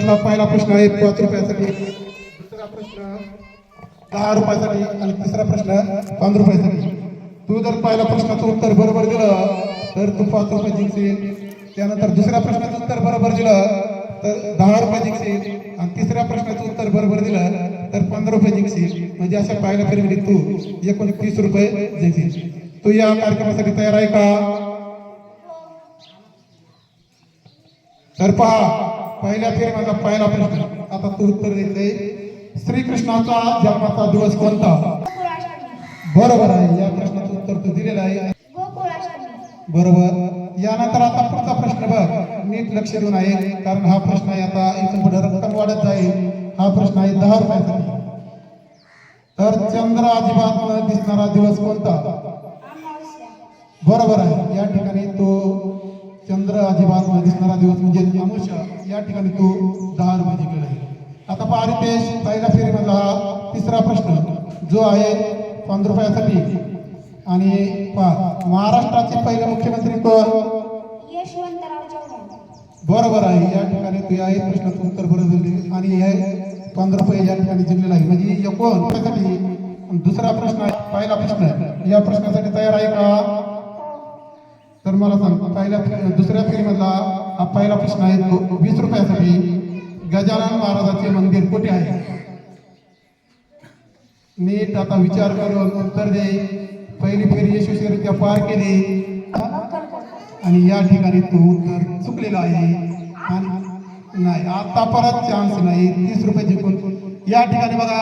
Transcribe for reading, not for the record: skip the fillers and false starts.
त्यातला पहिला प्रश्न आहे 5 रुपयासाठी, दुसरा प्रश्न 10 रुपयासाठी आणि तिसरा प्रश्न 5 रुपयासाठी. तू जर पहिल्या प्रश्नाचं उत्तर बरोबर दिलं तर तू 5 रुपये जिंकशील. त्यानंतर दुसऱ्या प्रश्नाचं उत्तर बरोबर दिलं तर 10 रुपये जिंकशील आणि तिसऱ्या प्रश्नाचं उत्तर बरोबर दिलं तर 15 रुपये जिंकशील. म्हणजे अशा पहिल्या फेरीमध्ये तू एकूण 30 रुपये जिंकशील. तू या कार्यक्रमासाठी तयार आहे का? तर पहा, पहिल्या फेरीचा पहिला प्रश्न. आता तू उत्तर देते. श्रीकृष्णाचा जन्माचा दिवस कोणता? बरोबर आहे. या प्रश्नाचं उत्तर तू दिलेलं आहे. बरोबर. यानंतर आता पुढचा प्रश्न बघ, नीट लक्ष देऊन आहे, कारण हा प्रश्न आहे आता इथून पुढे रक्कम वाढत जाईल. हा प्रश्न आहे 10 रुपयासाठी. तर चंद्र अजिबात न दिसणारा दिवस कोणता? बरोबर आहे. या ठिकाणी तो चंद्र अजिबात न दिसणारा दिवस म्हणजे अमावस्या. या ठिकाणी तू 10 रुपये जिंकलेला आहे. आता पहा रितेश, पहिल्या फेरीमधला हा तिसरा प्रश्न जो आहे 5 रुपयासाठी. आणि पहा, महाराष्ट्राचे पहिले मुख्यमंत्री कोण? यशवंतराव चव्हाण. बरोबर आहे. या ठिकाणी तू आहे प्रश्नाचं उत्तर बरोबर दिले आणि हे 15 रुपये या ठिकाणी जिंकलेला आहे. म्हणजे एकूण रुपयासाठी. दुसरा प्रश्न आहे, पहिला प्रश्न. या प्रश्नासाठी तयार आहे का? तर मला सांग, दुसऱ्या फेरीमधला हा पहिला प्रश्न आहे 20 रुपयासाठी. गजानन महाराजांचे मंदिर कुठे आहे? नीट आता विचार करून उत्तर दे. पहिली फेरी यशस्वीरित्या पार केली आणि या ठिकाणी तो उत्तर चुकलेला आहे. आणि नाही, आता परत चान्स नाही. 30 रुपये जिंकून या ठिकाणी बघा